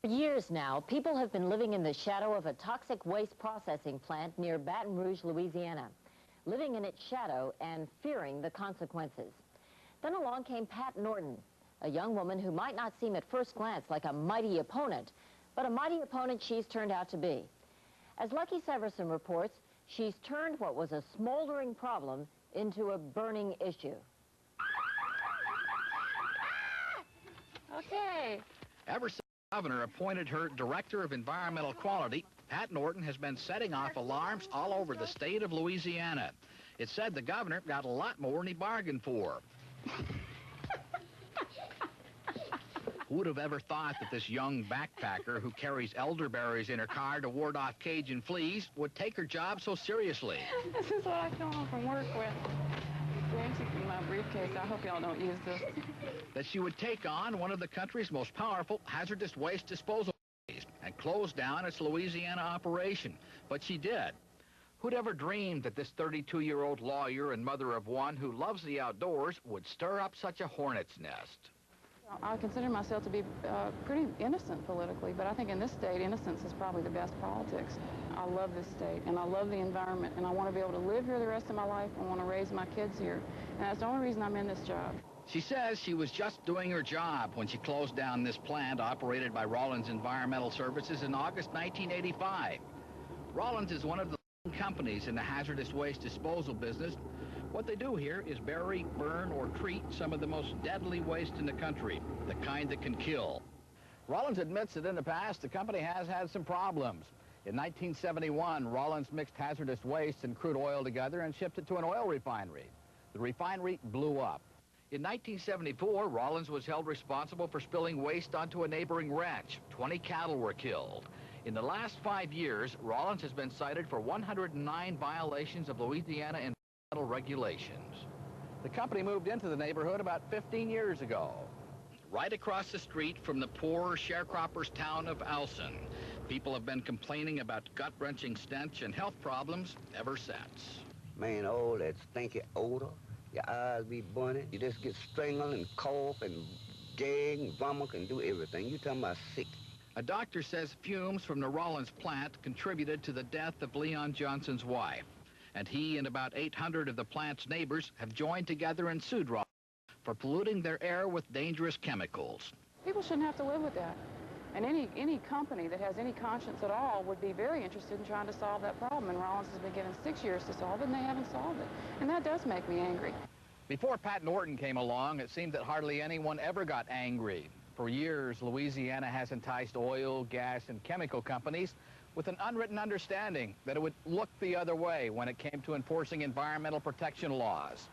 For years now, people have been living in the shadow of a toxic waste processing plant near Baton Rouge, Louisiana, living in its shadow and fearing the consequences. Then along came Pat Norton, a young woman who might not seem at first glance like a mighty opponent, but a mighty opponent she's turned out to be. As Lucky Severson reports, she's turned what was a smoldering problem into a burning issue. Okay. Ever since the governor appointed her Director of Environmental Quality, Pat Norton has been setting off alarms all over the state of Louisiana. It said the governor got a lot more than he bargained for. Who would have ever thought that this young backpacker who carries elderberries in her car to ward off Cajun fleas would take her job so seriously? This is what I come home from work with. In my briefcase. I hope y'all don't use this. That she would take on one of the country's most powerful hazardous waste disposal companies and close down its Louisiana operation. But she did. Who'd ever dreamed that this 32-year-old lawyer and mother of one who loves the outdoors would stir up such a hornet's nest? I consider myself to be pretty innocent politically, but I think in this state, innocence is probably the best politics. I love this state, and I love the environment, and I want to be able to live here the rest of my life. I want to raise my kids here, and that's the only reason I'm in this job. She says she was just doing her job when she closed down this plant operated by Rollins Environmental Services in August 1985. Rollins is one of the companies in the hazardous waste disposal business. What they do here is bury, burn, or treat some of the most deadly waste in the country, the kind that can kill. Rollins admits that in the past, the company has had some problems. In 1971, Rollins mixed hazardous waste and crude oil together and shipped it to an oil refinery. The refinery blew up. In 1974, Rollins was held responsible for spilling waste onto a neighboring ranch. 20 cattle were killed. In the last 5 years, Rollins has been cited for 109 violations of Louisiana environmental regulations. The company moved into the neighborhood about 15 years ago. Right across the street from the poor sharecroppers town of Alson, people have been complaining about gut-wrenching stench and health problems ever since. Man, all that stinky odor, your eyes be burning, you just get strangled and cough and gag and vomit and do everything. You talking about sick. A doctor says fumes from the Rollins plant contributed to the death of Leon Johnson's wife. And he and about 800 of the plant's neighbors have joined together and sued Rollins for polluting their air with dangerous chemicals. People shouldn't have to live with that. And any company that has any conscience at all would be very interested in trying to solve that problem. And Rollins has been given 6 years to solve it, and they haven't solved it. And that does make me angry. Before Pat Norton came along, it seemed that hardly anyone ever got angry. For years, Louisiana has enticed oil, gas, and chemical companies with an unwritten understanding that it would look the other way when it came to enforcing environmental protection laws.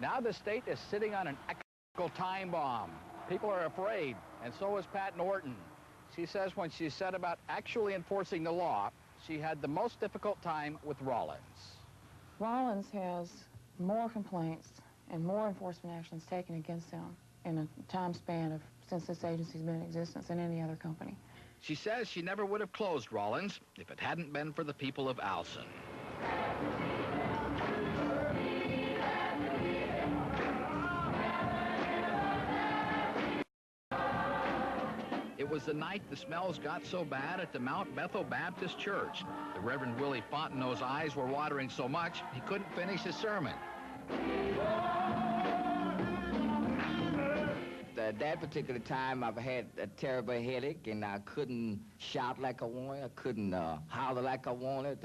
Now the state is sitting on an ecological time bomb. People are afraid, and so is Pat Norton. She says when she set about actually enforcing the law, she had the most difficult time with Rollins. Rollins has more complaints and more enforcement actions taken against them in a time span of since this agency's been in existence than any other company. She says she never would have closed Rollins if it hadn't been for the people of Alson. It was the night the smells got so bad at the Mount Bethel Baptist Church. The Reverend Willie Fontenot's eyes were watering so much he couldn't finish his sermon. At that particular time, I've had a terrible headache, and I couldn't shout like I wanted. I couldn't holler like I wanted,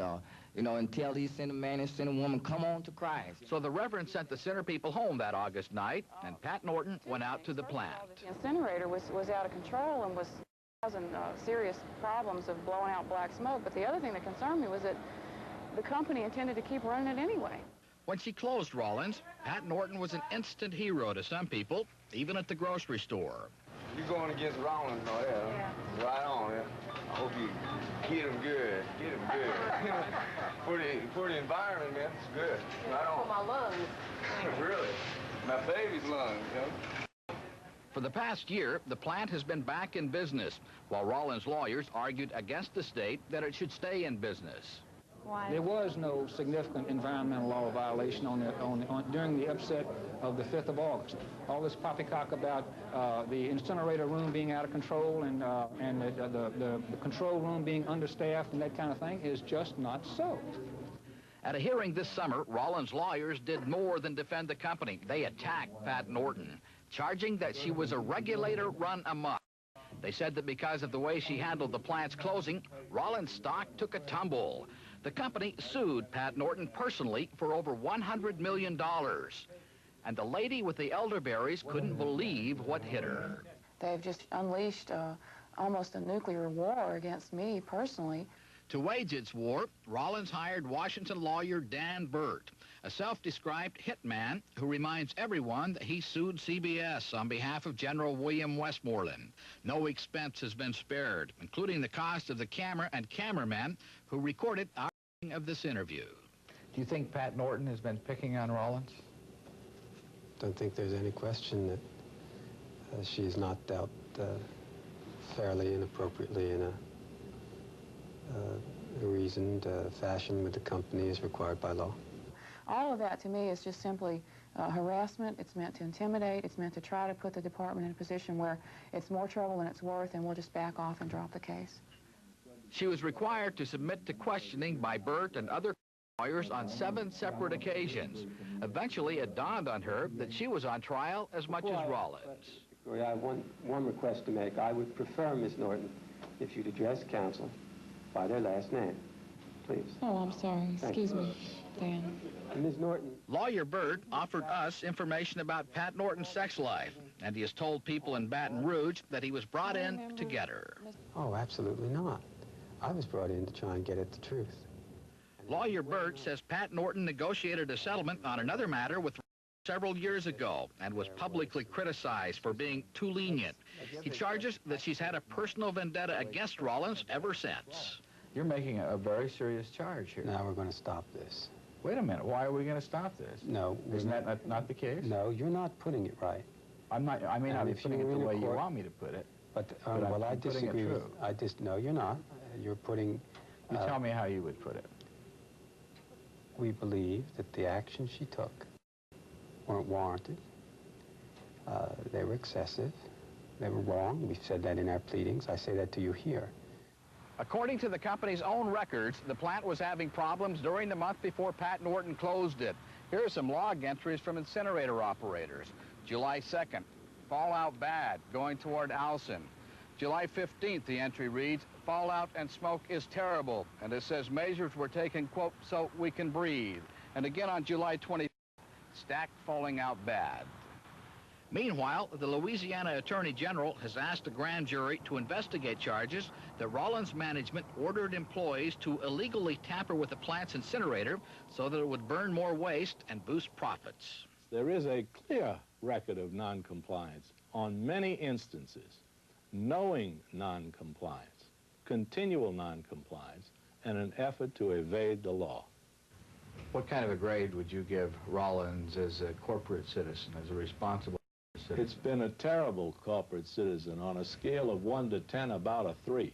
you know, until he sent a man and sent a woman, come on to Christ. So the Reverend sent the center people home that August night, and Pat Norton went out to the plant. The incinerator was out of control and was causing serious problems of blowing out black smoke. But the other thing that concerned me was that the company intended to keep running it anyway. When she closed Rollins, Pat Norton was an instant hero to some people, even at the grocery store. You're going against Rollins, no, yeah. Right on, yeah. I hope you get him good. Get him good. for the environment, man, it's good. Right on. For my lungs. Really? My baby's lungs, you know? For the past year, the plant has been back in business, while Rollins lawyers argued against the state that it should stay in business. Why? There was no significant environmental law violation during the upset of the 5th of August. All this poppycock about the incinerator room being out of control and the control room being understaffed and that kind of thing is just not so. At a hearing this summer, Rollins' lawyers did more than defend the company. They attacked Pat Norton, charging that she was a regulator run amok. They said that because of the way she handled the plant's closing, Rollins' stock took a tumble. The company sued Pat Norton personally for over $100 million. And the lady with the elderberries couldn't believe what hit her. They've just unleashed almost a nuclear war against me personally. To wage its war, Rollins hired Washington lawyer Dan Burt, a self-described hitman who reminds everyone that he sued CBS on behalf of General William Westmoreland. No expense has been spared, including the cost of the camera and cameraman who recorded our of this interview. Do you think Pat Norton has been picking on Rollins? Don't think there's any question that she's not dealt fairly and appropriately in a reasoned fashion with the company as required by law. All of that to me is just simply harassment. It's meant to intimidate. It's meant to try to put the department in a position where it's more trouble than it's worth, and we'll just back off and drop the case. She was required to submit to questioning by Burt and other lawyers on 7 separate occasions. Eventually, it dawned on her that she was on trial as much as Rollins. I have one request to make. I would prefer, Miss Norton, if you'd address counsel by their last name, please. Oh, I'm sorry. Excuse me, Dan. Ms. Norton. Lawyer Burt offered us information about Pat Norton's sex life, and he has told people in Baton Rouge that he was brought in to get her. Oh, absolutely not. I was brought in to try and get at the truth. Lawyer Burt says Pat Norton negotiated a settlement on another matter with several years ago and was publicly criticized for being too lenient. He charges that she's had a personal vendetta against Rollins ever since. You're making a very serious charge here. Now we're going to stop this. Wait a minute. Why are we going to stop this? No. Isn't that not the case? No, you're not putting it right. I'm not. I may not be putting it the way you want me to put it. But well, I disagree. No, you're not. You're putting... You tell me how you would put it. We believe that the actions she took weren't warranted. They were excessive. They were wrong. We've said that in our pleadings. I say that to you here. According to the company's own records, the plant was having problems during the month before Pat Norton closed it. Here are some log entries from incinerator operators. July 2nd, fallout bad, going toward Alson. July 15th, the entry reads, fallout and smoke is terrible. And it says measures were taken, quote, so we can breathe. And again on July 25th, stack falling out bad. Meanwhile, the Louisiana Attorney General has asked a grand jury to investigate charges that Rollins management ordered employees to illegally tamper with the plant's incinerator so that it would burn more waste and boost profits. There is a clear record of noncompliance on many instances, knowing noncompliance, continual noncompliance, and an effort to evade the law. What kind of a grade would you give Rollins as a corporate citizen, as a responsible citizen? It's been a terrible corporate citizen. On a scale of 1 to 10, about a 3.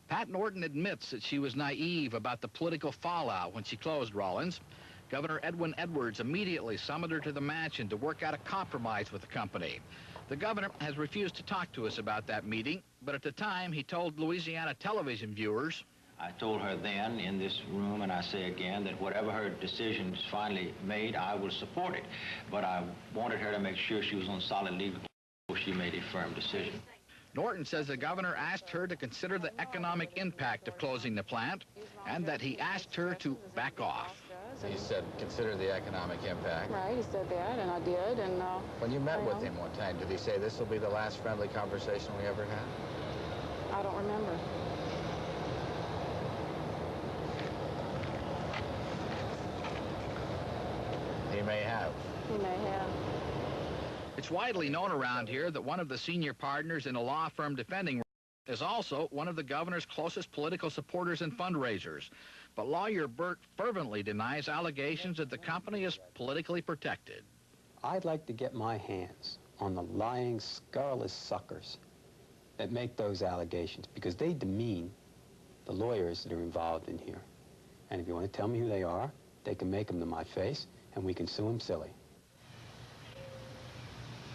Pat Norton admits that she was naive about the political fallout when she closed Rollins. Governor Edwin Edwards immediately summoned her to the mansion to work out a compromise with the company. The governor has refused to talk to us about that meeting, but at the time he told Louisiana television viewers, I told her then in this room, and I say again, that whatever her decision is finally made, I will support it. But I wanted her to make sure she was on solid legal before she made a firm decision. Norton says the governor asked her to consider the economic impact of closing the plant and that he asked her to back off. He said, consider the economic impact. Right, he said that, and I did, and... when you met with him one time, did he say this will be the last friendly conversation we ever had? I don't remember. He may have. He may have. It's widely known around here that one of the senior partners in a law firm defending is also one of the governor's closest political supporters and fundraisers. But lawyer Burt fervently denies allegations that the company is politically protected. I'd like to get my hands on the lying, scurrilous suckers that make those allegations, because they demean the lawyers that are involved in here. And if you want to tell me who they are, they can make them to my face, and we can sue them silly.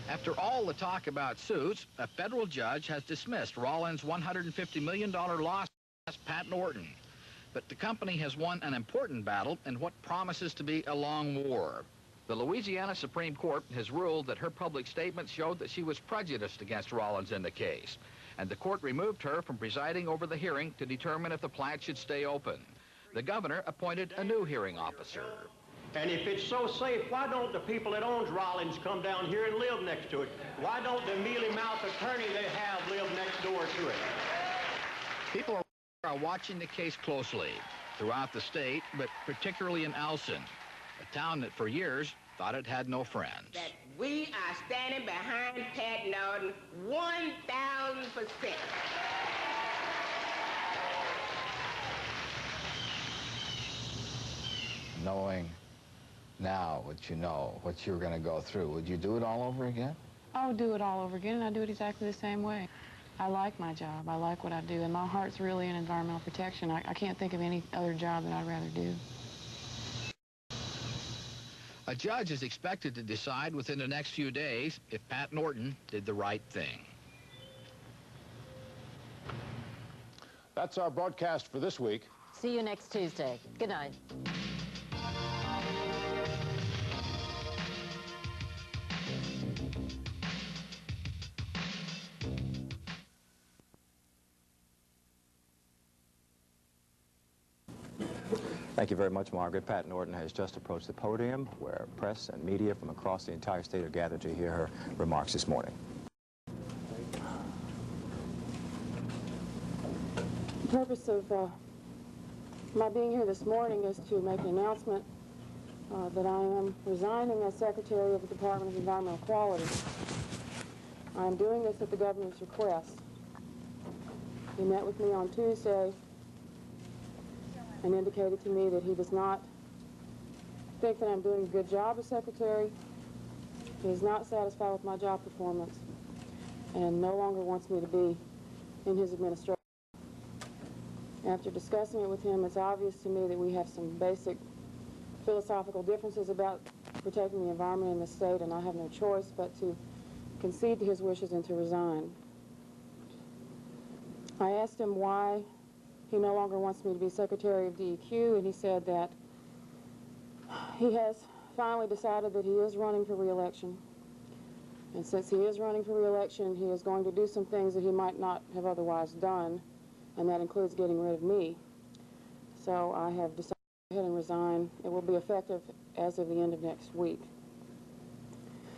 After all the talk about suits, a federal judge has dismissed Rollins' $150 million lawsuit against Pat Norton. But the company has won an important battle in what promises to be a long war. The Louisiana Supreme Court has ruled that her public statements showed that she was prejudiced against Rollins in the case, and the court removed her from presiding over the hearing to determine if the plant should stay open. The governor appointed a new hearing officer. And if it's so safe, why don't the people that owns Rollins come down here and live next to it? Why don't the mealy-mouthed attorney they have live next door to it? People are watching the case closely throughout the state, but particularly in Alson, a town that for years thought it had no friends. That we are standing behind Pat Norton 1,000%. Knowing now what you know, what you're going to go through, would you do it all over again? I would do it all over again, and I'd do it exactly the same way. I like my job. I like what I do, and my heart's really in environmental protection. I can't think of any other job that I'd rather do. A judge is expected to decide within the next few days if Pat Norton did the right thing. That's our broadcast for this week. See you next Tuesday. Good night. Thank you very much, Margaret. Pat Norton has just approached the podium where press and media from across the entire state are gathered to hear her remarks this morning. The purpose of my being here this morning is to make an announcement that I am resigning as Secretary of the Department of Environmental Quality. I am doing this at the governor's request. He met with me on Tuesday and indicated to me that he does not think that I'm doing a good job as Secretary. He is not satisfied with my job performance and no longer wants me to be in his administration. After discussing it with him, it's obvious to me that we have some basic philosophical differences about protecting the environment in this state, and I have no choice but to concede to his wishes and to resign. I asked him why he no longer wants me to be Secretary of DEQ, and he said that he has finally decided that he is running for re-election. And since he is running for re-election, he is going to do some things that he might not have otherwise done, and that includes getting rid of me. So I have decided to go ahead and resign. It will be effective as of the end of next week.